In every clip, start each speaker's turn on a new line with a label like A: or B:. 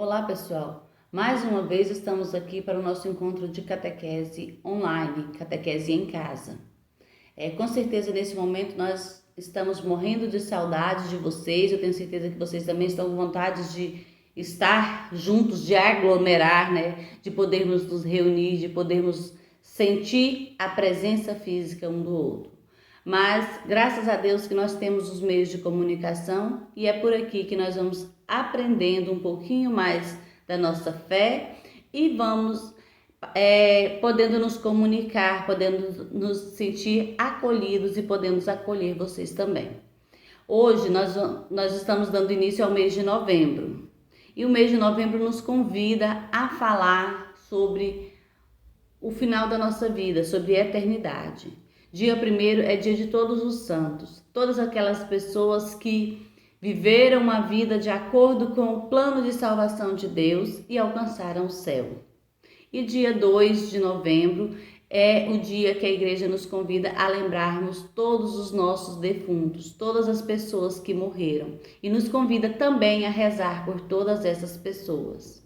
A: Olá, pessoal. Mais uma vez estamos aqui para o nosso encontro de catequese online, catequese em casa. Com certeza nesse momento nós estamos morrendo de saudade de vocês. Eu tenho certeza que vocês também estão com vontade de estar juntos, de aglomerar, né? De podermos nos reunir, de podermos sentir a presença física um do outro. Mas graças a Deus que nós temos os meios de comunicação e é por aqui que nós vamos aprendendo um pouquinho mais da nossa fé e vamos podendo nos comunicar, podendo nos sentir acolhidos e podemos acolher vocês também. Hoje nós estamos dando início ao mês de novembro e o mês de novembro nos convida a falar sobre o final da nossa vida, sobre a eternidade. Dia 1º é dia de todos os santos, todas aquelas pessoas que viveram uma vida de acordo com o plano de salvação de Deus e alcançaram o céu. E dia 2 de novembro é o dia que a igreja nos convida a lembrarmos todos os nossos defuntos, todas as pessoas que morreram, e nos convida também a rezar por todas essas pessoas.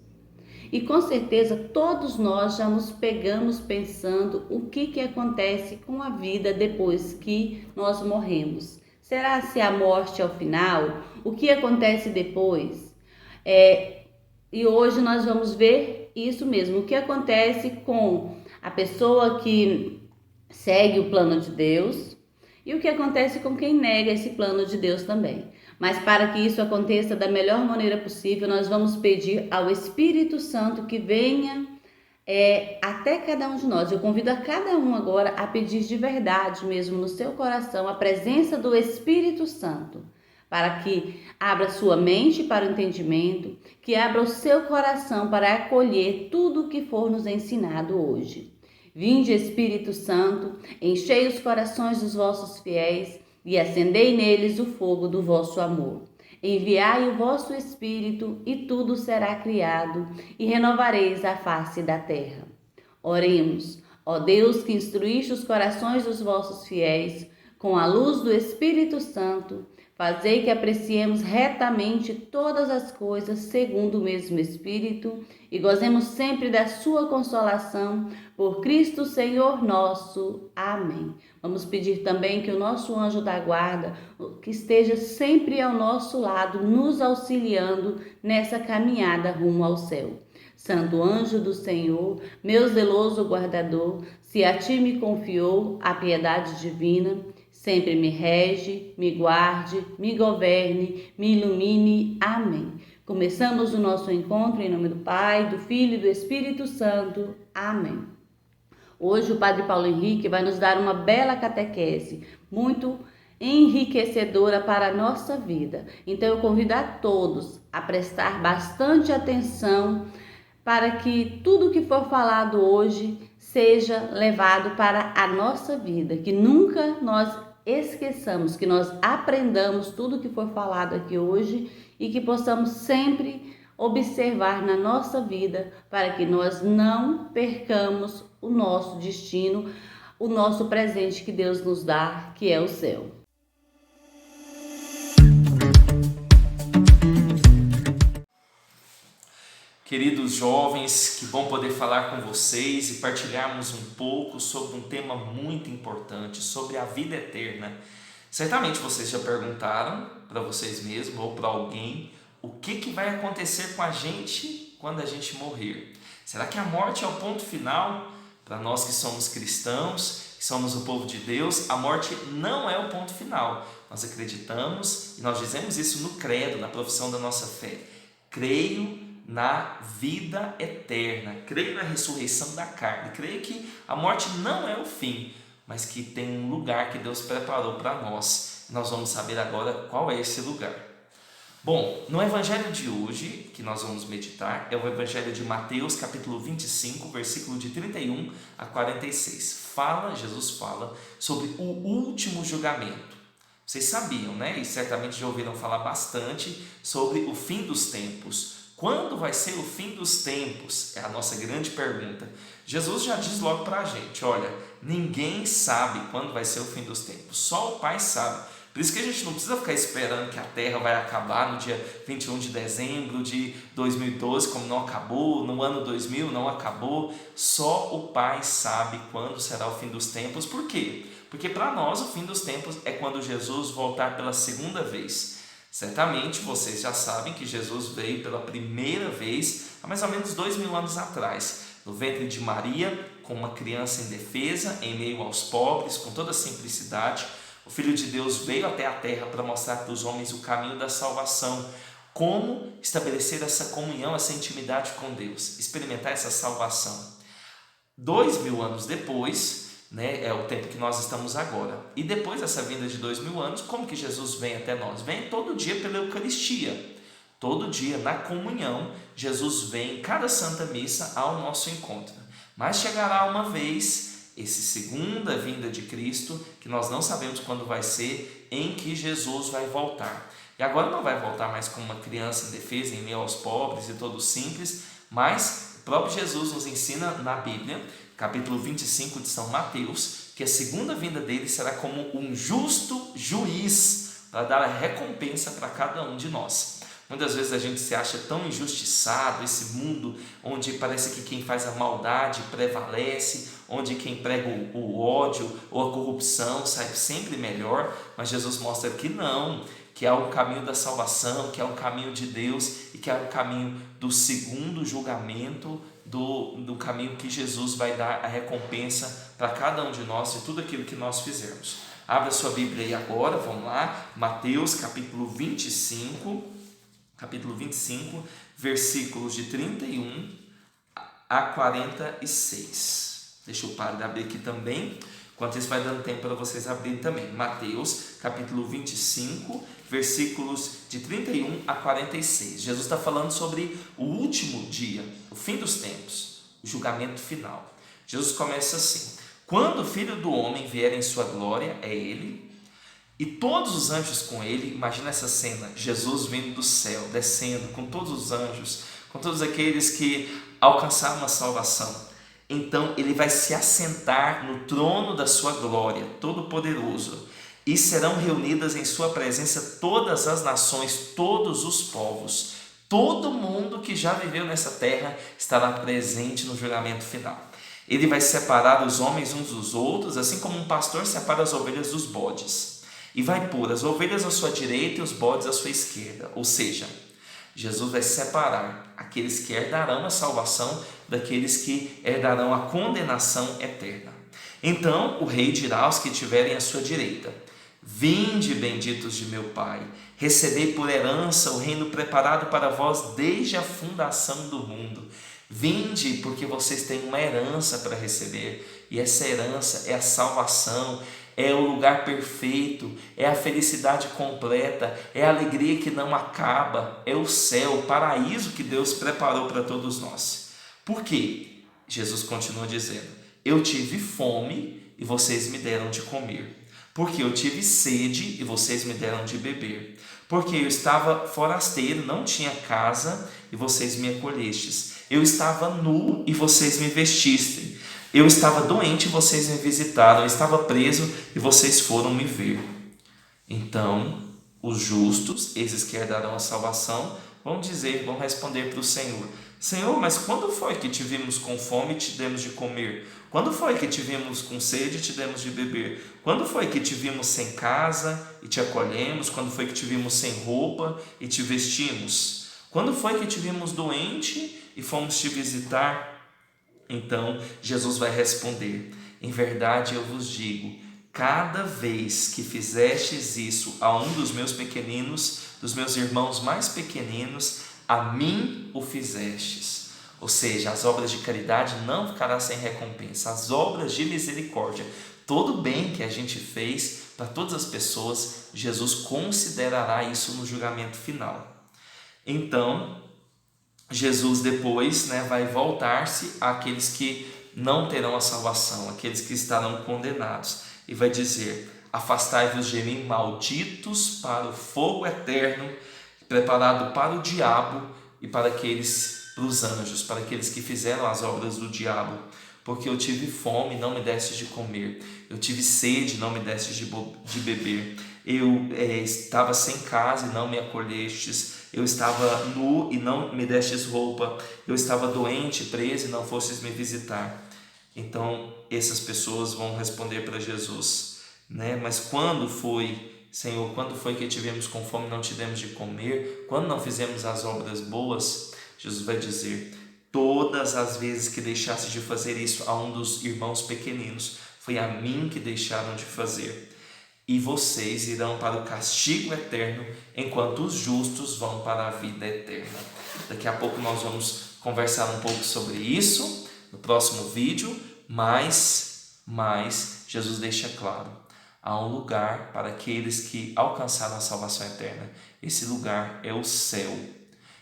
A: E com certeza todos nós já nos pegamos pensando o que acontece com a vida depois que nós morremos. Será se a morte é o final? O que acontece depois? E hoje nós vamos ver isso mesmo, o que acontece com a pessoa que segue o plano de Deus e o que acontece com quem nega esse plano de Deus também. Mas para que isso aconteça da melhor maneira possível, nós vamos pedir ao Espírito Santo que venha até cada um de nós. Eu convido a cada um agora a pedir de verdade mesmo no seu coração a presença do Espírito Santo, para que abra sua mente para o entendimento, que abra o seu coração para acolher tudo o que for nos ensinado hoje. Vinde, Espírito Santo, enchei os corações dos vossos fiéis e acendei neles o fogo do vosso amor. Enviai o vosso Espírito e tudo será criado e renovareis a face da terra. Oremos, ó Deus que instruíste os corações dos vossos fiéis com a luz do Espírito Santo, fazei que apreciemos retamente todas as coisas segundo o mesmo Espírito e gozemos sempre da sua consolação por Cristo Senhor nosso. Amém. Vamos pedir também que o nosso anjo da guarda, que esteja sempre ao nosso lado, nos auxiliando nessa caminhada rumo ao céu. Santo anjo do Senhor, meu zeloso guardador, se a ti me confiou a piedade divina, sempre me rege, me guarde, me governe, me ilumine. Amém. Começamos o nosso encontro em nome do Pai, do Filho e do Espírito Santo. Amém. Hoje o Padre Paulo Henrique vai nos dar uma bela catequese, muito enriquecedora para a nossa vida. Então eu convido a todos a prestar bastante atenção para que tudo que for falado hoje seja levado para a nossa vida, que nunca nós esqueçamos, que nós aprendamos tudo que for falado aqui hoje e que possamos sempre observar na nossa vida para que nós não percamos o nosso destino, o nosso presente que Deus nos dá, que é o céu.
B: Queridos jovens, que bom poder falar com vocês e partilharmos um pouco sobre um tema muito importante, sobre a vida eterna. Certamente vocês já perguntaram para vocês mesmos ou para alguém o que vai acontecer com a gente quando a gente morrer. Será que a morte é o ponto final? Para nós que somos cristãos, que somos o povo de Deus, a morte não é o ponto final. Nós acreditamos e nós dizemos isso no credo, na profissão da nossa fé. Creio na vida eterna, creio na ressurreição da carne, creio que a morte não é o fim, mas que tem um lugar que Deus preparou para nós. Nós vamos saber agora qual é esse lugar. Bom, no evangelho de hoje, que nós vamos meditar, é o evangelho de Mateus, capítulo 25, versículo de 31 a 46. Jesus fala sobre o último julgamento. Vocês sabiam, né? E certamente já ouviram falar bastante sobre o fim dos tempos. Quando vai ser o fim dos tempos? É a nossa grande pergunta. Jesus já diz logo para a gente, olha, ninguém sabe quando vai ser o fim dos tempos, só o Pai sabe. Por isso que a gente não precisa ficar esperando que a Terra vai acabar no dia 21 de dezembro de 2012, como não acabou, no ano 2000 não acabou. Só o Pai sabe quando será o fim dos tempos. Por quê? Porque para nós o fim dos tempos é quando Jesus voltar pela segunda vez. Certamente vocês já sabem que Jesus veio pela primeira vez há mais ou menos 2000 anos atrás, no ventre de Maria, com uma criança indefesa, em meio aos pobres, com toda simplicidade. O Filho de Deus veio até a terra para mostrar para os homens o caminho da salvação, como estabelecer essa comunhão, essa intimidade com Deus, experimentar essa salvação. 2000 anos depois, é o tempo que nós estamos agora. E depois dessa vinda de 2000 anos, como que Jesus vem até nós? Vem todo dia pela Eucaristia. Todo dia, na comunhão, Jesus vem em cada Santa Missa ao nosso encontro. Mas chegará uma vez, essa segunda vinda de Cristo, que nós não sabemos quando vai ser, em que Jesus vai voltar. E agora não vai voltar mais como uma criança indefesa, em meio aos pobres e todos simples, mas o próprio Jesus nos ensina na Bíblia, capítulo 25 de São Mateus, que a segunda vinda dele será como um justo juiz, para dar a recompensa para cada um de nós. Muitas vezes a gente se acha tão injustiçado, esse mundo onde parece que quem faz a maldade prevalece, onde quem prega o ódio ou a corrupção sai sempre melhor, mas Jesus mostra que não, que há um caminho da salvação, que há um caminho de Deus e que há um caminho do segundo julgamento, do caminho que Jesus vai dar a recompensa para cada um de nós e tudo aquilo que nós fizermos. Abra sua Bíblia aí agora, vamos lá, Mateus capítulo 25, versículos de 31 a 46. Deixa o padre abrir aqui também, enquanto isso vai dando tempo para vocês abrirem também. Mateus capítulo 25, versículos de 31 a 46. Jesus está falando sobre o último dia, o fim dos tempos, o julgamento final. Jesus começa assim: quando o Filho do Homem vier em sua glória, é Ele, e todos os anjos com Ele. Imagina essa cena, Jesus vindo do céu, descendo com todos os anjos, com todos aqueles que alcançaram a salvação. Então Ele vai se assentar no trono da sua glória, todo-poderoso, e serão reunidas em sua presença todas as nações, todos os povos. Todo mundo que já viveu nessa terra estará presente no julgamento final. Ele vai separar os homens uns dos outros, assim como um pastor separa as ovelhas dos bodes. E vai pôr as ovelhas à sua direita e os bodes à sua esquerda. Ou seja, Jesus vai separar aqueles que herdarão a salvação daqueles que herdarão a condenação eterna. Então o rei dirá aos que estiverem à sua direita: vinde, benditos de meu Pai, recebei por herança o reino preparado para vós desde a fundação do mundo. Vinde, porque vocês têm uma herança para receber, e essa herança é a salvação, é o lugar perfeito, é a felicidade completa, é a alegria que não acaba, é o céu, o paraíso que Deus preparou para todos nós. Por quê? Jesus continua dizendo: eu tive fome e vocês me deram de comer. Porque eu tive sede e vocês me deram de beber. Porque eu estava forasteiro, não tinha casa e vocês me acolhestes. Eu estava nu e vocês me vestistem. Eu estava doente e vocês me visitaram. Eu estava preso e vocês foram me ver. Então, os justos, esses que herdarão a salvação, vão responder para o Senhor: Senhor, mas quando foi que te vimos com fome e te demos de comer? Quando foi que te vimos com sede e te demos de beber? Quando foi que te vimos sem casa e te acolhemos? Quando foi que te vimos sem roupa e te vestimos? Quando foi que te vimos doente e fomos te visitar? Então Jesus vai responder: em verdade eu vos digo, cada vez que fizestes isso a um dos meus pequeninos, dos meus irmãos mais pequeninos, a mim o fizestes. Ou seja, as obras de caridade não ficarão sem recompensa. As obras de misericórdia, todo bem que a gente fez para todas as pessoas, Jesus considerará isso no julgamento final. Então, Jesus depois vai voltar-se àqueles que não terão a salvação, aqueles que estarão condenados, e vai dizer: afastai-vos de mim, malditos, para o fogo eterno, preparado para o diabo e para os anjos, para aqueles que fizeram as obras do diabo. Porque eu tive fome, não me destes de comer. Eu tive sede, não me destes de beber. Eu estava sem casa e não me acolhestes. Eu estava nu e não me destes roupa. Eu estava doente, preso e não fostes me visitar. Então, essas pessoas vão responder para Jesus, né? Mas quando foi, Senhor, quando foi que tivemos com fome e não tivemos de comer? Quando não fizemos as obras boas? Jesus vai dizer: todas as vezes que deixaste de fazer isso a um dos irmãos pequeninos, foi a mim que deixaram de fazer. E vocês irão para o castigo eterno, enquanto os justos vão para a vida eterna. Daqui a pouco nós vamos conversar um pouco sobre isso no próximo vídeo, mas Jesus deixa claro: há um lugar para aqueles que alcançaram a salvação eterna. Esse lugar é o céu.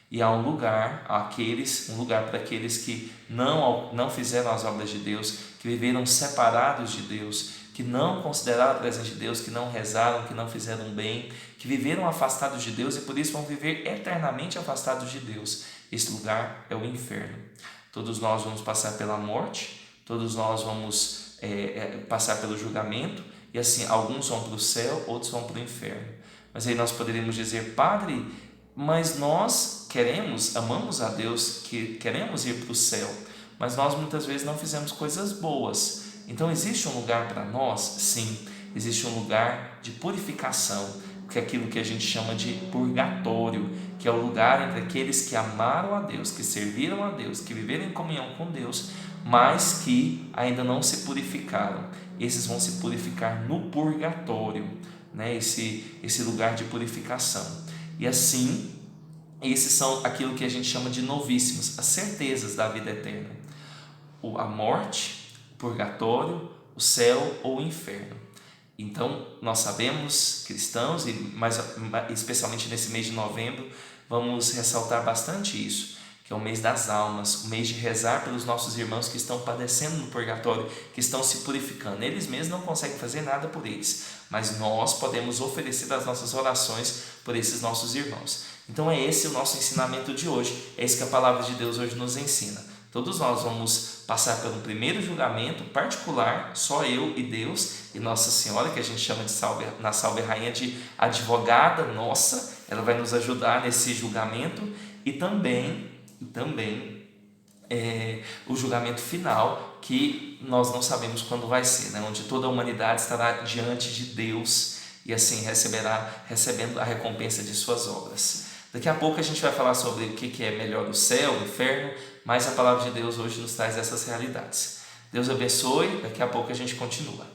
B: E há um lugar para aqueles que não fizeram as obras de Deus, que viveram separados de Deus, que não consideraram a presença de Deus, que não rezaram, que não fizeram bem, que viveram afastados de Deus e por isso vão viver eternamente afastados de Deus. Esse lugar é o inferno. Todos nós vamos passar pela morte, todos nós vamos passar pelo julgamento, e assim, alguns vão para o céu, outros vão para o inferno. Mas aí nós poderíamos dizer: Padre, mas nós amamos a Deus, que queremos ir para o céu, mas nós muitas vezes não fizemos coisas boas. Então existe um lugar para nós? Sim, existe um lugar de purificação, que é aquilo que a gente chama de purgatório, que é o lugar entre aqueles que amaram a Deus, que serviram a Deus, que viveram em comunhão com Deus, mas que ainda não se purificaram. Esses vão se purificar no purgatório, né? Esse lugar de purificação. E assim, esses são aquilo que a gente chama de novíssimos, as certezas da vida eterna: a morte, o purgatório, o céu ou o inferno. Então, nós sabemos, cristãos, e especialmente nesse mês de novembro, vamos ressaltar bastante isso, que é o mês das almas, o mês de rezar pelos nossos irmãos que estão padecendo no purgatório, que estão se purificando. Eles mesmos não conseguem fazer nada por eles, mas nós podemos oferecer as nossas orações por esses nossos irmãos. Então é esse o nosso ensinamento de hoje, é isso que a palavra de Deus hoje nos ensina. Todos nós vamos passar pelo primeiro julgamento particular, só eu e Deus e Nossa Senhora, que a gente chama de na Salve Rainha de advogada nossa. Ela vai nos ajudar nesse julgamento, e também o julgamento final, que nós não sabemos quando vai ser, né? Onde toda a humanidade estará diante de Deus e assim recebendo a recompensa de suas obras. Daqui a pouco a gente vai falar sobre o que é melhor, o céu, o inferno, mas a palavra de Deus hoje nos traz essas realidades. Deus abençoe, daqui a pouco a gente continua.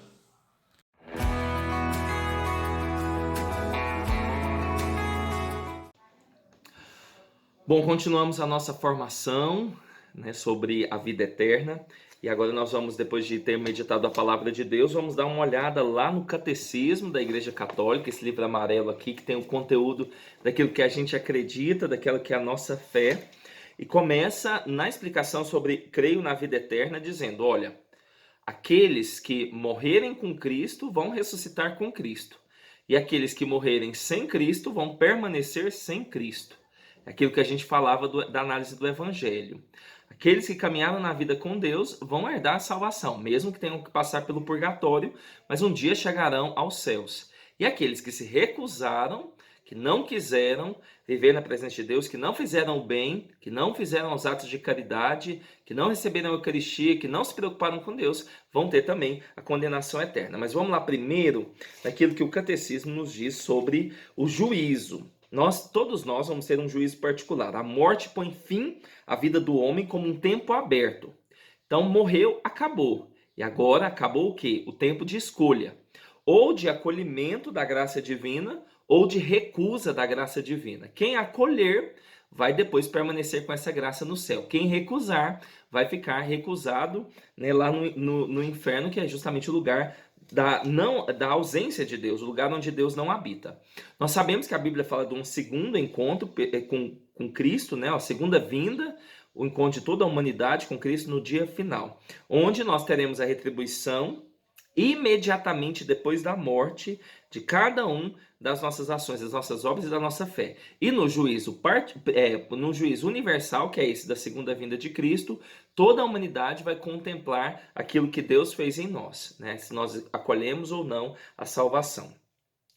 B: Bom, continuamos a nossa formação, né, sobre a vida eterna, e agora nós vamos, depois de ter meditado a palavra de Deus, vamos dar uma olhada lá no Catecismo da Igreja Católica, esse livro amarelo aqui, que tem o conteúdo daquilo que a gente acredita, daquilo que é a nossa fé, e começa na explicação sobre creio na vida eterna, dizendo: olha, aqueles que morrerem com Cristo vão ressuscitar com Cristo, e aqueles que morrerem sem Cristo vão permanecer sem Cristo. É aquilo que a gente falava da análise do Evangelho. Aqueles que caminharam na vida com Deus vão herdar a salvação, mesmo que tenham que passar pelo purgatório, mas um dia chegarão aos céus. E aqueles que se recusaram, que não quiseram viver na presença de Deus, que não fizeram o bem, que não fizeram os atos de caridade, que não receberam a Eucaristia, que não se preocuparam com Deus, vão ter também a condenação eterna. Mas vamos lá primeiro naquilo que o Catecismo nos diz sobre o juízo. Todos nós vamos ter um juízo particular. A morte põe fim à vida do homem como um tempo aberto. Então morreu, acabou. E agora acabou o quê? O tempo de escolha. Ou de acolhimento da graça divina, ou de recusa da graça divina. Quem acolher vai depois permanecer com essa graça no céu. Quem recusar vai ficar recusado, né, lá no inferno, que é justamente o lugar da ausência de Deus, o lugar onde Deus não habita. Nós sabemos que a Bíblia fala de um segundo encontro com Cristo, né, a segunda vinda, o encontro de toda a humanidade com Cristo no dia final, onde nós teremos a retribuição imediatamente depois da morte de cada um das nossas ações, das nossas obras e da nossa fé. E no juízo universal, que é esse da segunda vinda de Cristo, toda a humanidade vai contemplar aquilo que Deus fez em nós, né? Se nós acolhemos ou não a salvação.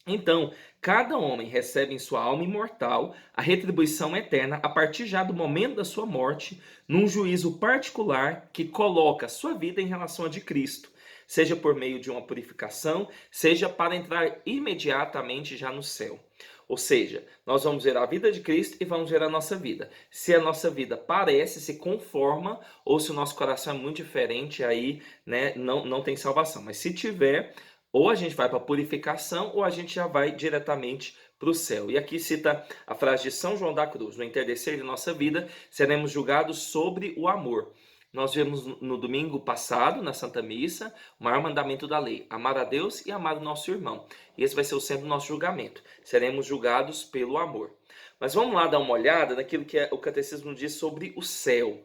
B: Então, cada homem recebe em sua alma imortal a retribuição eterna a partir já do momento da sua morte, num juízo particular que coloca a sua vida em relação a de Cristo, seja por meio de uma purificação, seja para entrar imediatamente já no céu. Ou seja, nós vamos ver a vida de Cristo e vamos ver a nossa vida. Se a nossa vida parece, se conforma, ou se o nosso coração é muito diferente, aí, né, não tem salvação. Mas se tiver, ou a gente vai para a purificação, ou a gente já vai diretamente para o céu. E aqui cita a frase de São João da Cruz: no entardecer de nossa vida, seremos julgados sobre o amor. Nós vimos no domingo passado, na Santa Missa, o maior mandamento da lei: amar a Deus e amar o nosso irmão. E esse vai ser o centro do nosso julgamento. Seremos julgados pelo amor. Mas vamos lá dar uma olhada naquilo que o Catecismo diz sobre o céu.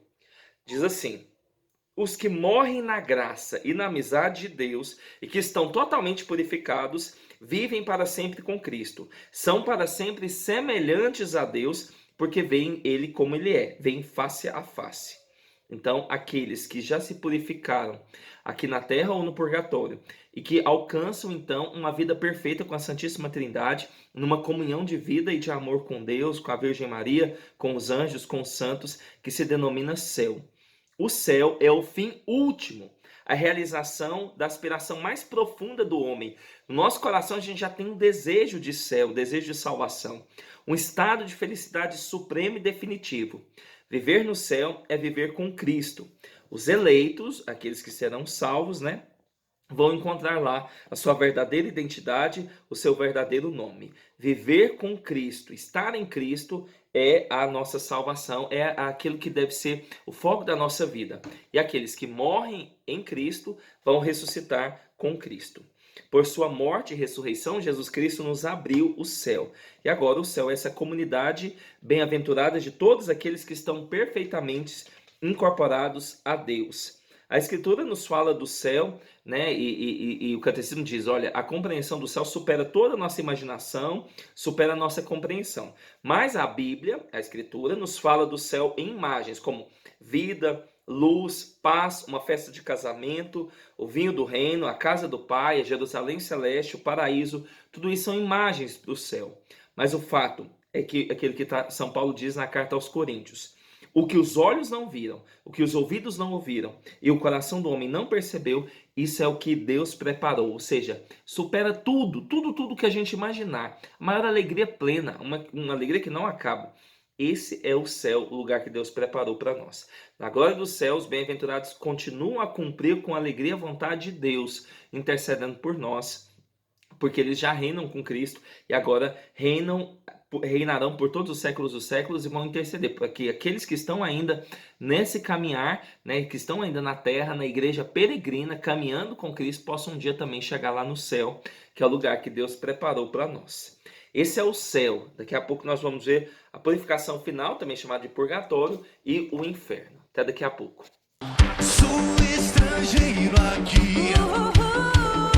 B: Diz assim: os que morrem na graça e na amizade de Deus e que estão totalmente purificados, vivem para sempre com Cristo. São para sempre semelhantes a Deus, porque veem Ele como Ele é, veem face a face. Então, aqueles que já se purificaram aqui na terra ou no purgatório e que alcançam, então, uma vida perfeita com a Santíssima Trindade, numa comunhão de vida e de amor com Deus, com a Virgem Maria, com os anjos, com os santos, que se denomina céu. O céu é o fim último, a realização da aspiração mais profunda do homem. No nosso coração a gente já tem um desejo de céu, um desejo de salvação, um estado de felicidade supremo e definitivo. Viver no céu é viver com Cristo. Os eleitos, aqueles que serão salvos, né, vão encontrar lá a sua verdadeira identidade, o seu verdadeiro nome. Viver com Cristo, estar em Cristo é a nossa salvação, é aquilo que deve ser o foco da nossa vida. E aqueles que morrem em Cristo vão ressuscitar com Cristo. Por sua morte e ressurreição, Jesus Cristo nos abriu o céu. E agora o céu é essa comunidade bem-aventurada de todos aqueles que estão perfeitamente incorporados a Deus. A Escritura nos fala do céu, né? E o Catecismo diz: olha, a compreensão do céu supera toda a nossa imaginação, supera a nossa compreensão. Mas a Bíblia, a Escritura, nos fala do céu em imagens, como vida, luz, paz, uma festa de casamento, o vinho do reino, a casa do Pai, a Jerusalém celeste, o paraíso. Tudo isso são imagens do céu. Mas o fato é que aquilo que São Paulo diz na carta aos Coríntios: o que os olhos não viram, o que os ouvidos não ouviram e o coração do homem não percebeu, isso é o que Deus preparou. Ou seja, supera tudo que a gente imaginar. A maior alegria plena, uma alegria que não acaba. Esse é o céu, o lugar que Deus preparou para nós. Na glória dos céus, os bem-aventurados continuam a cumprir com alegria a vontade de Deus, intercedendo por nós, porque eles já reinam com Cristo e agora reinarão por todos os séculos dos séculos e vão interceder, para que aqueles que estão ainda nesse caminhar, né, que estão ainda na terra, na igreja peregrina, caminhando com Cristo, possam um dia também chegar lá no céu, que é o lugar que Deus preparou para nós. Esse é o céu. Daqui a pouco nós vamos ver a purificação final, também chamada de purgatório, e o inferno. Até daqui a pouco.
C: Sou estrangeiro aqui.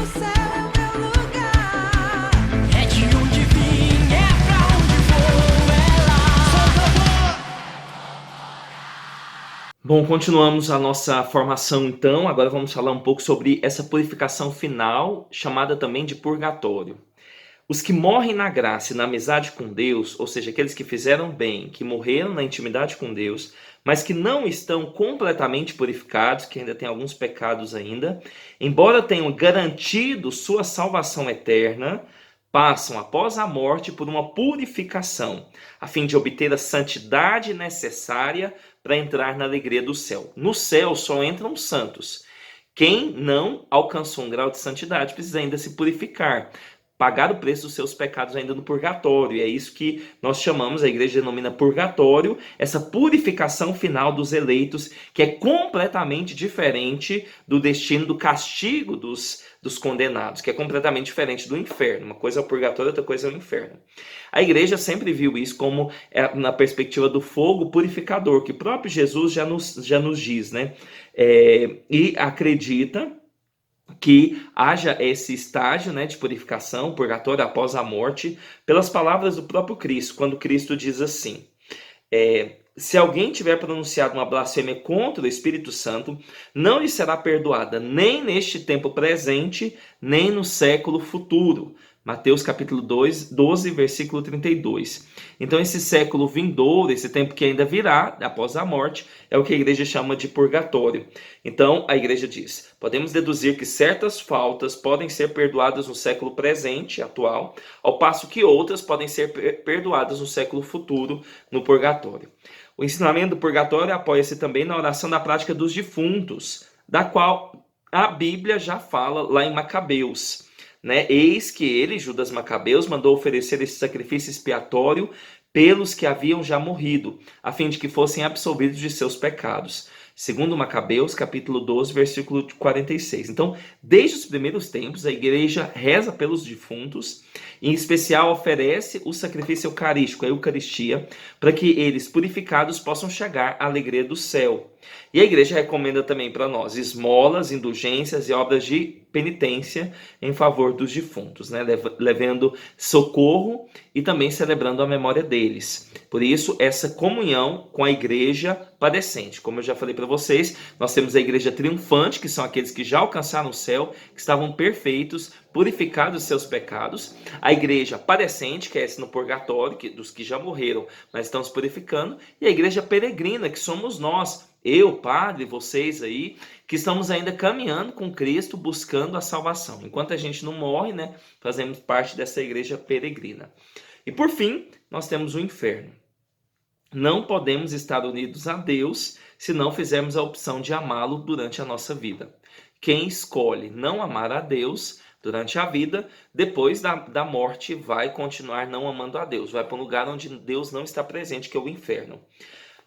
C: O céu é meu lugar. É de onde vim, é pra onde vou, é lá.
B: Bom, continuamos a nossa formação então. Agora vamos falar um pouco sobre essa purificação final, chamada também de purgatório. Os que morrem na graça e na amizade com Deus, ou seja, aqueles que fizeram bem, que morreram na intimidade com Deus, mas que não estão completamente purificados, que ainda têm alguns pecados ainda, embora tenham garantido sua salvação eterna, passam após a morte por uma purificação, a fim de obter a santidade necessária para entrar na alegria do céu. No céu só entram os santos. Quem não alcançou um grau de santidade precisa ainda se purificar, pagar o preço dos seus pecados ainda no purgatório. E é isso que nós chamamos, a igreja denomina purgatório, essa purificação final dos eleitos, que é completamente diferente do destino, do castigo dos condenados, que é completamente diferente do inferno. Uma coisa é o purgatório, outra coisa é o inferno. A igreja sempre viu isso como na perspectiva do fogo purificador, que o próprio Jesus já nos diz, né? E acredita que haja esse estágio, né, de purificação, purgatório após a morte, pelas palavras do próprio Cristo, quando Cristo diz assim: se alguém tiver pronunciado uma blasfêmia contra o Espírito Santo, não lhe será perdoada nem neste tempo presente, nem no século futuro. Mateus capítulo 12, versículo 32. Então esse século vindouro, esse tempo que ainda virá após a morte, é o que a igreja chama de purgatório. Então a igreja diz: podemos deduzir que certas faltas podem ser perdoadas no século presente, atual, ao passo que outras podem ser perdoadas no século futuro, no purgatório. O ensinamento do purgatório apoia-se também na oração da prática dos defuntos, da qual a Bíblia já fala lá em Macabeus. Eis que ele, Judas Macabeus, mandou oferecer esse sacrifício expiatório pelos que haviam já morrido, a fim de que fossem absolvidos de seus pecados. Segundo Macabeus, capítulo 12, versículo 46. Então, desde os primeiros tempos, a igreja reza pelos defuntos, em especial oferece o sacrifício eucarístico, a Eucaristia, para que eles, purificados, possam chegar à alegria do céu. E a igreja recomenda também para nós esmolas, indulgências e obras de penitência em favor dos defuntos, levando socorro e também celebrando a memória deles. Por isso, essa comunhão com a igreja padecente. Como eu já falei para vocês, nós temos a igreja triunfante, que são aqueles que já alcançaram o céu, que estavam perfeitos, purificados dos seus pecados. A igreja padecente, que é essa no purgatório, dos que já morreram, mas estão se purificando. E a igreja peregrina, que somos nós, eu, padre, vocês aí, que estamos ainda caminhando com Cristo, buscando a salvação. Enquanto a gente não morre, fazemos parte dessa igreja peregrina. E por fim, nós temos o inferno. Não podemos estar unidos a Deus se não fizermos a opção de amá-lo durante a nossa vida. Quem escolhe não amar a Deus durante a vida, depois da morte, vai continuar não amando a Deus. Vai para um lugar onde Deus não está presente, que é o inferno.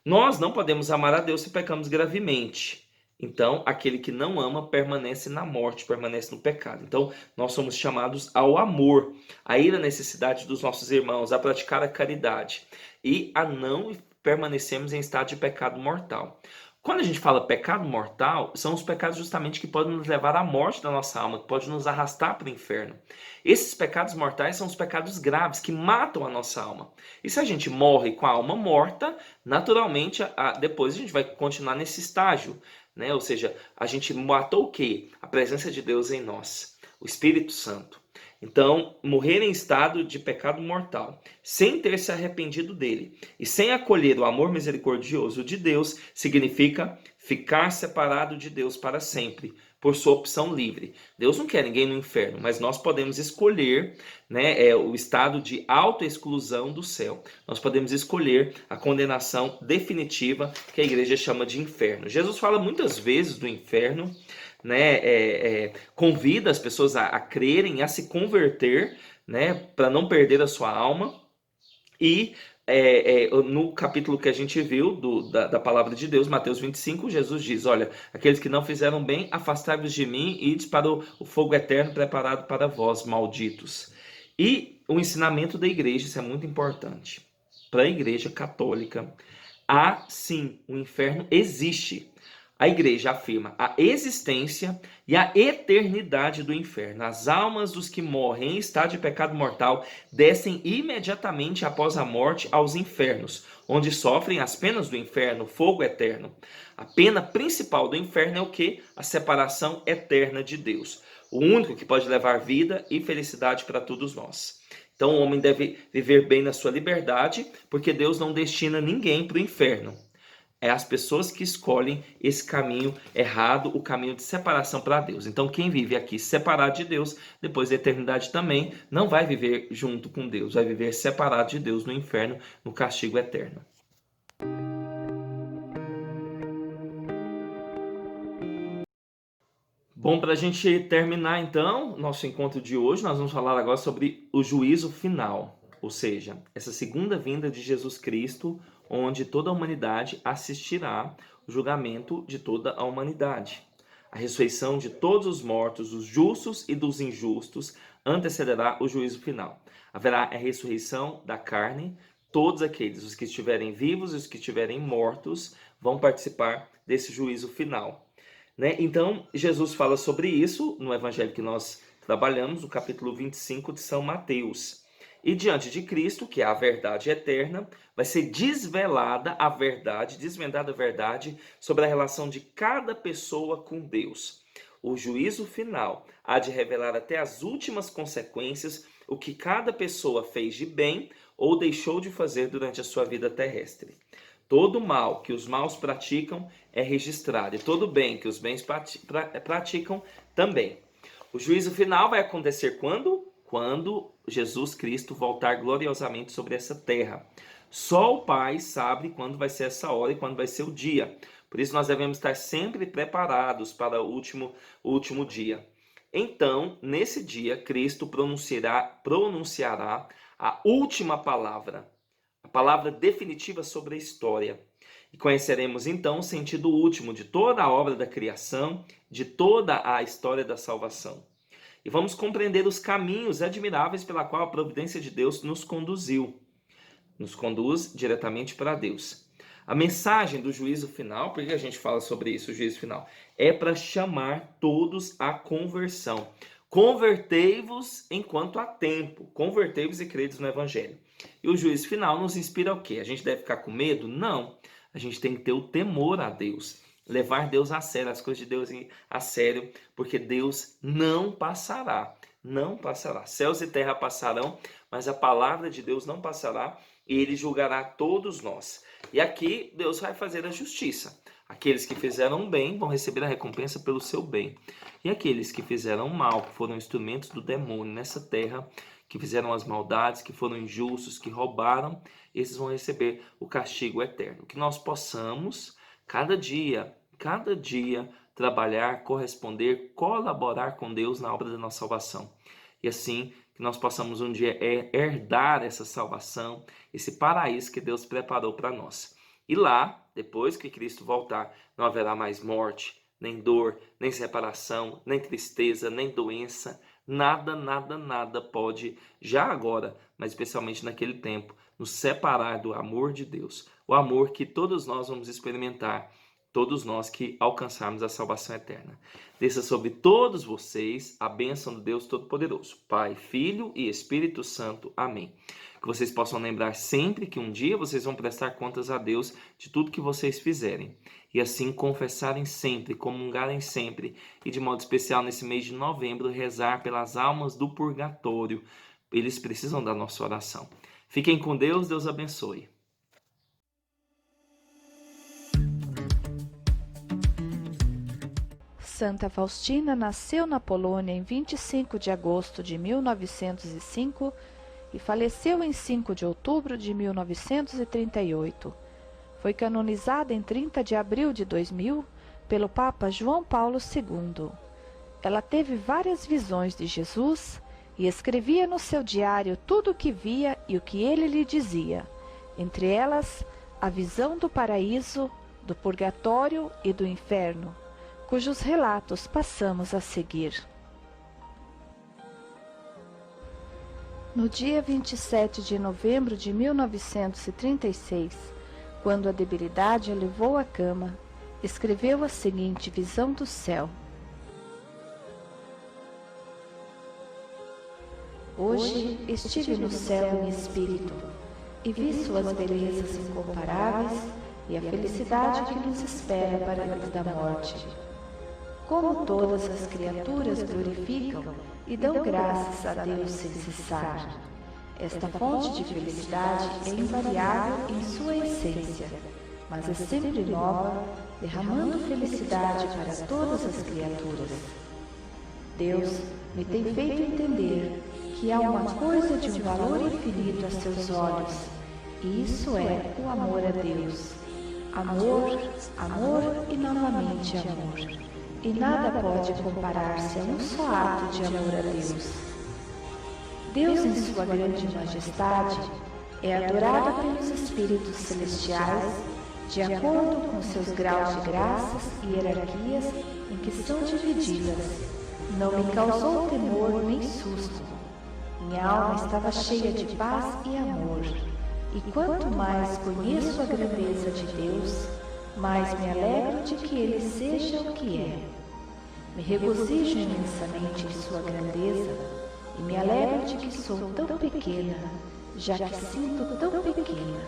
B: Nós não podemos amar a Deus se pecamos gravemente. Então, aquele que não ama permanece na morte, permanece no pecado. Então, nós somos chamados ao amor, a ir à necessidade dos nossos irmãos, a praticar a caridade e a não permanecermos em estado de pecado mortal. Quando a gente fala pecado mortal, são os pecados justamente que podem nos levar à morte da nossa alma, que podem nos arrastar para o inferno. Esses pecados mortais são os pecados graves, que matam a nossa alma. E se a gente morre com a alma morta, naturalmente, depois a gente vai continuar nesse estágio. Ou seja, a gente matou o quê? A presença de Deus em nós, o Espírito Santo. Então, morrer em estado de pecado mortal, sem ter se arrependido dele e sem acolher o amor misericordioso de Deus, significa ficar separado de Deus para sempre, por sua opção livre. Deus não quer ninguém no inferno, mas nós podemos escolher o estado de autoexclusão do céu. Nós podemos escolher a condenação definitiva, que a igreja chama de inferno. Jesus fala muitas vezes do inferno, convida as pessoas a crerem, a se converter, para não perder a sua alma. E no capítulo que a gente viu da palavra de Deus, Mateus 25, Jesus diz: olha, aqueles que não fizeram bem, afastai-vos de mim e ides para o fogo eterno preparado para vós, malditos. E o ensinamento da igreja, isso é muito importante. Para a igreja católica, sim, o inferno existe. A igreja afirma a existência e a eternidade do inferno. As almas dos que morrem em estado de pecado mortal descem imediatamente após a morte aos infernos, onde sofrem as penas do inferno, fogo eterno. A pena principal do inferno é o quê? A separação eterna de Deus. O único que pode levar vida e felicidade para todos nós. Então o homem deve viver bem na sua liberdade, porque Deus não destina ninguém para o inferno. É as pessoas que escolhem esse caminho errado, o caminho de separação para Deus. Então, quem vive aqui separado de Deus, depois da eternidade também, não vai viver junto com Deus, vai viver separado de Deus no inferno, no castigo eterno. Bom, para a gente terminar então nosso encontro de hoje, nós vamos falar agora sobre o juízo final, ou seja, essa segunda vinda de Jesus Cristo, onde toda a humanidade assistirá o julgamento de toda a humanidade. A ressurreição de todos os mortos, os justos e dos injustos, antecederá o juízo final. Haverá a ressurreição da carne, todos aqueles, os que estiverem vivos e os que estiverem mortos, vão participar desse juízo final. Então, Jesus fala sobre isso no evangelho que nós trabalhamos, no capítulo 25 de São Mateus. E diante de Cristo, que é a verdade eterna, vai ser desvendada a verdade sobre a relação de cada pessoa com Deus. O juízo final há de revelar até as últimas consequências o que cada pessoa fez de bem ou deixou de fazer durante a sua vida terrestre. Todo mal que os maus praticam é registrado, e todo bem que os bens praticam também. O juízo final vai acontecer quando? Quando Jesus Cristo voltar gloriosamente sobre essa terra. Só o Pai sabe quando vai ser essa hora e quando vai ser o dia. Por isso nós devemos estar sempre preparados para o último dia. Então, nesse dia, Cristo pronunciará a última palavra, a palavra definitiva sobre a história. E conheceremos então o sentido último de toda a obra da criação, de toda a história da salvação. E vamos compreender os caminhos admiráveis pela qual a providência de Deus nos conduziu. Nos conduz diretamente para Deus. A mensagem do juízo final, por que a gente fala sobre isso, o juízo final? É para chamar todos à conversão. Convertei-vos enquanto há tempo. Convertei-vos e credes no Evangelho. E o juízo final nos inspira o quê? A gente deve ficar com medo? Não. A gente tem que ter o temor a Deus. Levar Deus a sério, as coisas de Deus a sério, porque Deus não passará. Não passará. Céus e terra passarão, mas a palavra de Deus não passará e Ele julgará todos nós. E aqui Deus vai fazer a justiça. Aqueles que fizeram bem vão receber a recompensa pelo seu bem. E aqueles que fizeram mal, que foram instrumentos do demônio nessa terra, que fizeram as maldades, que foram injustos, que roubaram, esses vão receber o castigo eterno. Que nós possamos, cada dia, trabalhar, corresponder, colaborar com Deus na obra da nossa salvação. E assim, que nós possamos um dia herdar essa salvação, esse paraíso que Deus preparou para nós. E lá, depois que Cristo voltar, não haverá mais morte, nem dor, nem separação, nem tristeza, nem doença. Nada pode, já agora, mas especialmente naquele tempo, nos separar do amor de Deus. O amor que todos nós vamos experimentar, todos nós que alcançarmos a salvação eterna. Desça sobre todos vocês a bênção do Deus Todo-Poderoso, Pai, Filho e Espírito Santo. Amém. Que vocês possam lembrar sempre que um dia vocês vão prestar contas a Deus de tudo que vocês fizerem. E assim confessarem sempre, comungarem sempre. E de modo especial nesse mês de novembro, rezar pelas almas do purgatório. Eles precisam da nossa oração. Fiquem com Deus, Deus abençoe.
D: Santa Faustina nasceu na Polônia em 25 de agosto de 1905 e faleceu em 5 de outubro de 1938. Foi canonizada em 30 de abril de 2000 pelo Papa João Paulo II. Ela teve várias visões de Jesus e escrevia no seu diário tudo o que via e o que ele lhe dizia, entre elas a visão do paraíso, do purgatório e do inferno, cujos relatos passamos a seguir. No dia 27 de novembro de 1936, quando a debilidade a levou à cama, escreveu a seguinte visão do céu. Hoje estive no céu em espírito e vi suas belezas incomparáveis e a felicidade que nos espera para antes da morte. Como todas as criaturas glorificam e dão graças a Deus sem cessar. Esta fonte de felicidade é invariável em sua essência, mas é sempre nova, derramando felicidade para todas as criaturas. Deus me tem feito entender que há uma coisa de um valor infinito a seus olhos, e isso é o amor a Deus. Amor, amor e novamente amor. E nada pode comparar-se a um só ato de amor a Deus. Deus, em sua grande majestade, é adorado pelos espíritos celestiais de acordo com seus graus de graças e hierarquias em que são divididas. Não me causou temor nem susto. Minha alma estava cheia de paz e amor. E quanto mais conheço a grandeza de Deus, mais me alegro de que Ele seja o que é. Me regozijo imensamente em sua grandeza e me alegro de que sou tão pequena, já que sinto tão pequena.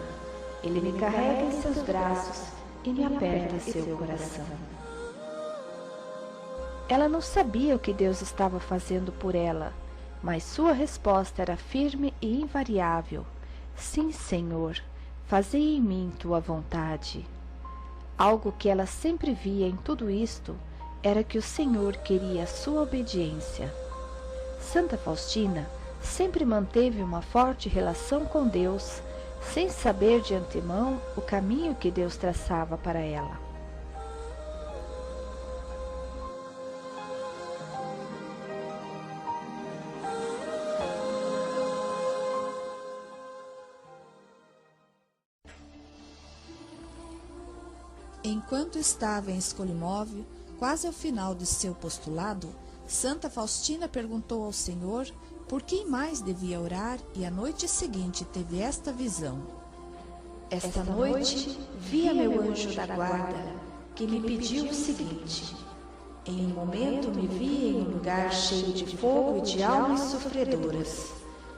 D: Ele me carrega em seus braços e me aperta em seu coração. Ela não sabia o que Deus estava fazendo por ela, mas sua resposta era firme e invariável: sim, Senhor, fazei em mim tua vontade. Algo que ela sempre via em tudo isto era que o Senhor queria a sua obediência. Santa Faustina sempre manteve uma forte relação com Deus, sem saber de antemão o caminho que Deus traçava para ela.
E: Enquanto estava em Escolimove, quase ao final de seu postulado, Santa Faustina perguntou ao Senhor por quem mais devia orar e a noite seguinte teve esta visão.
D: Esta noite vi a meu anjo da guarda, que me pediu o seguinte: em um momento me vi em um lugar cheio de fogo e de almas sofredoras.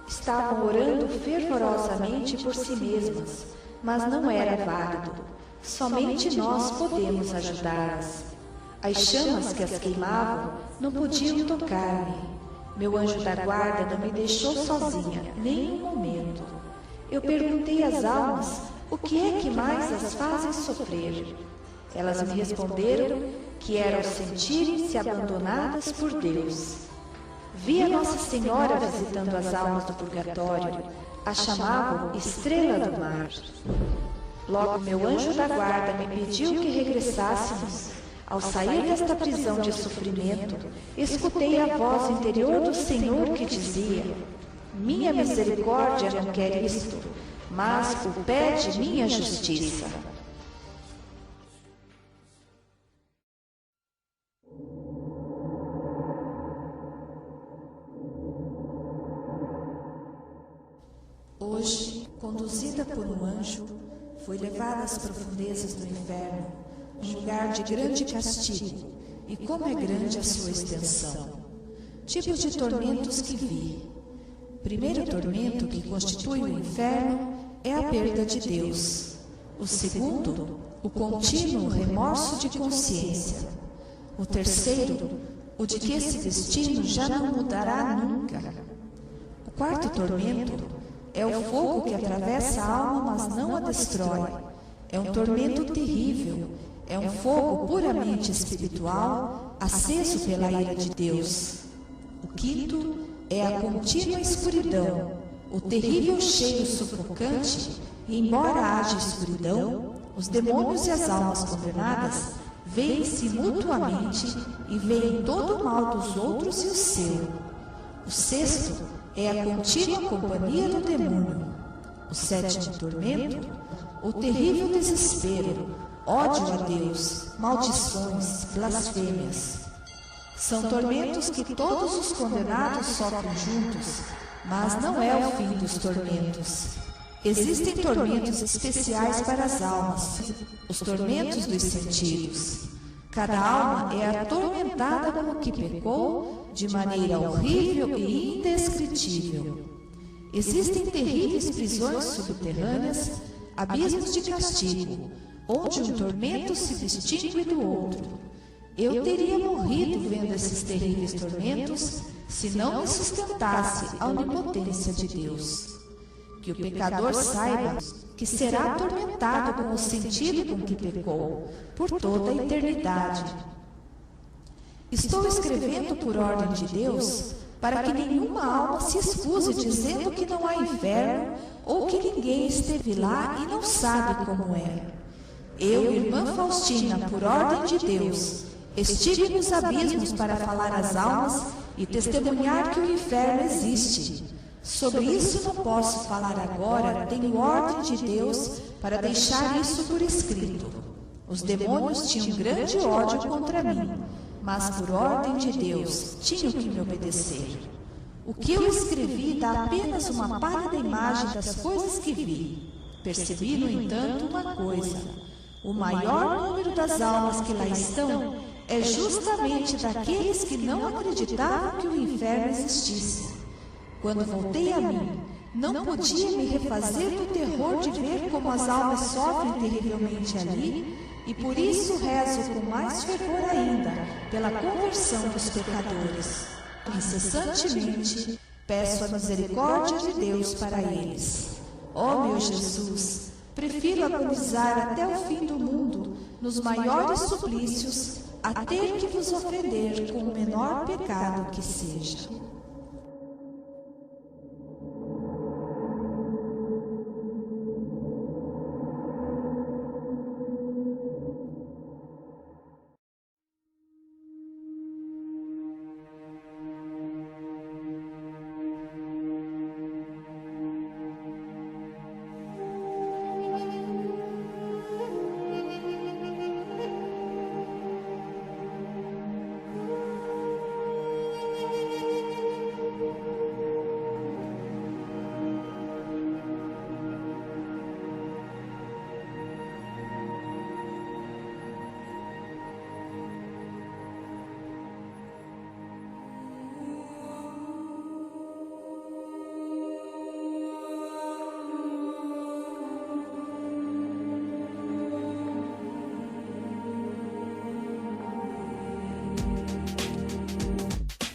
D: Estavam orando fervorosamente por si mesmas, mas não era válido. Somente nós podemos ajudá-las. As chamas que as queimavam não podiam tocar-me. Meu anjo da guarda não me deixou sozinha, nem um momento. Eu perguntei às almas o que é que mais as fazem sofrer. Elas me responderam que era ao sentirem-se abandonadas por Deus. Vi a Nossa Senhora visitando as almas do purgatório, a chamavam Estrela do Mar. Logo meu anjo da guarda me pediu que regressássemos. Ao sair desta prisão de sofrimento, escutei a voz interior do Senhor que dizia: minha misericórdia não quer isto, mas o pede minha justiça.
E: Hoje, conduzida por um anjo, foi levada às profundezas do inferno, um lugar de grande castigo, e como é grande a sua extensão. Tipos de tormentos que vi. Primeiro tormento, que constitui o inferno, é a perda de Deus. O segundo, o contínuo remorso de consciência. O terceiro, o de que esse destino já não mudará nunca. O quarto tormento é o fogo que atravessa a alma, mas não a destrói. É um tormento terrível. É um fogo puramente espiritual, aceso pela ira de Deus. O quinto é a contínua escuridão, o terrível cheiro sufocante, e embora haja escuridão, os demônios e as almas condenadas veem-se mutuamente e veem todo o mal dos outros e o seu. O sexto é a contínua companhia do demônio. O sétimo tormento, o terrível desespero, ódio a Deus, maldições, blasfêmias. São tormentos que todos os condenados sofrem juntos, mas não é o fim dos tormentos. Existem tormentos especiais para as almas, os tormentos dos sentidos. Cada alma é atormentada com o que pecou de maneira horrível e indescritível. Existem terríveis prisões subterrâneas, abismos de castigo, onde um tormento se distingue do outro. Eu teria morrido vendo esses terríveis tormentos se não me sustentasse a onipotência de Deus. Que o pecador saiba que será atormentado com o sentido com que pecou por toda a eternidade. Estou escrevendo por ordem de Deus para que nenhuma alma se excuse dizendo que não há inferno ou que ninguém esteve lá e não sabe como é. Eu, irmã Faustina, por ordem de Deus, estive nos abismos para falar às almas e testemunhar que o inferno existe. Sobre isso não posso falar agora, tenho ordem de Deus para deixar isso por escrito. Os demônios tinham grande ódio contra mim, mas por ordem de Deus tinham que me obedecer. O que eu escrevi dá apenas uma pálida imagem das coisas que vi. Percebi, no entanto, uma coisa: o maior número das almas que lá estão é justamente daqueles que não acreditavam que o inferno existisse. Quando voltei a mim, não podia me refazer do terror de ver como as almas sofrem terrivelmente ali, e por isso rezo com mais fervor ainda pela conversão dos pecadores. Incessantemente Peço a misericórdia de Deus para eles. Ó meu Jesus, prefiro agonizar até o fim do mundo, nos maiores suplícios, a ter que vos ofender com o menor pecado que seja.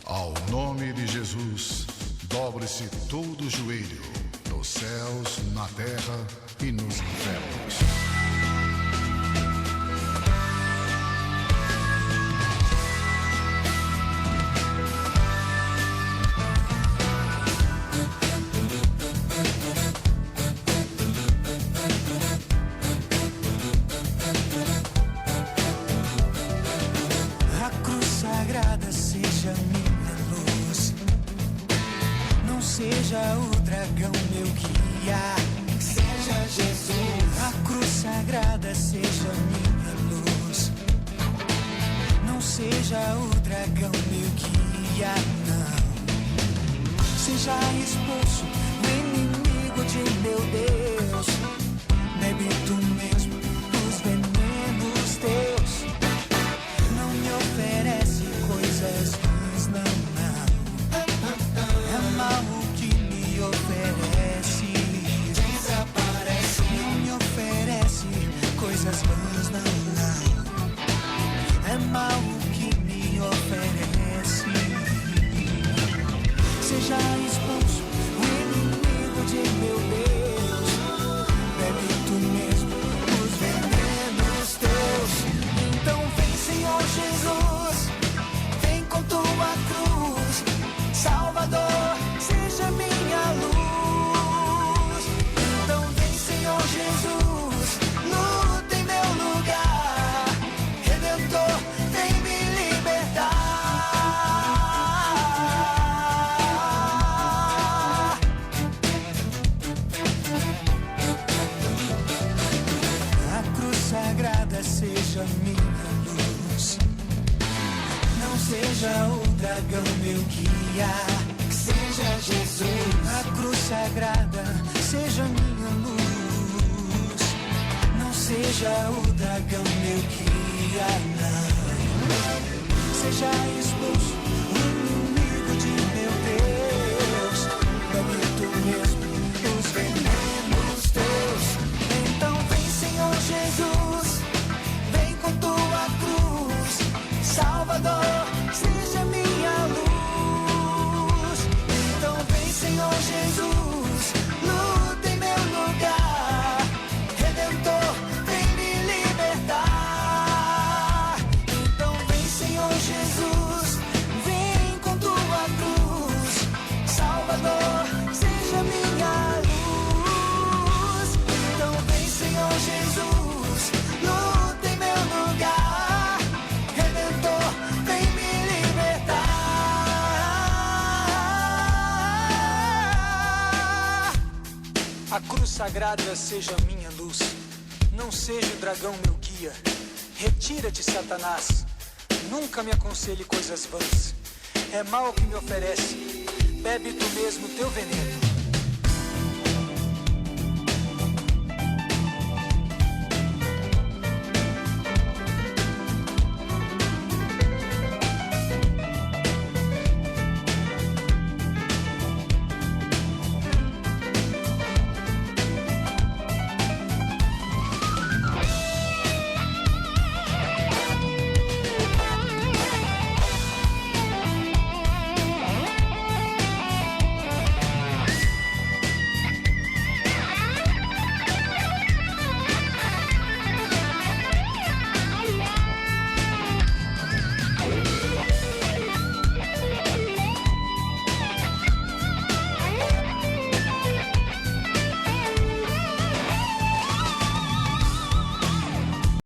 F: Ao nome de Jesus, dobre-se todo o joelho, nos céus, na terra e nos infernos.
C: A cruz sagrada seja minha luz, não seja o dragão meu guia, seja Jesus. A cruz sagrada seja minha luz, não seja o dragão meu guia, não. Seja expulso o inimigo de meu Deus, bebe tu mesmo os venenos teus. Não me oferece coisas ruins, não, não. É mal o que me oferece, desaparece. Não me oferece coisas ruins, não, não. É mal o que me oferece. Seja expulso o inimigo de meu Deus, bebe tu mesmo os venenos teus. Então vem, Senhor Jesus, vem com tua cruz, Salvador, seja minha luz. Então vem, Senhor Jesus, luta em meu lugar, Redentor, vem me libertar. A cruz sagrada seja minha luz, não seja o dragão meu guia, seja Jesus. A cruz sagrada seja minha luz, não seja o dragão meu guia, não. Seja expulso o inimigo de meu Deus, bebe tu mesmo os venenos teus. Então vem, Senhor Jesus, vem com tua cruz, Salvador, seja minha luz. Então vem, Senhor Jesus, luta em meu lugar, Redentor, vem me libertar. Então vem, Senhor Jesus, vem com tua cruz, Salvador, seja minha luz. Então vem, Senhor Jesus, luta em meu lugar, Redentor, vem me libertar. A cruz sagrada seja minha luz, não seja o dragão meu guia. Retira-te, Satanás, nunca me aconselhe coisas vãs. É mal o que me oferece, bebe tu mesmo teu veneno.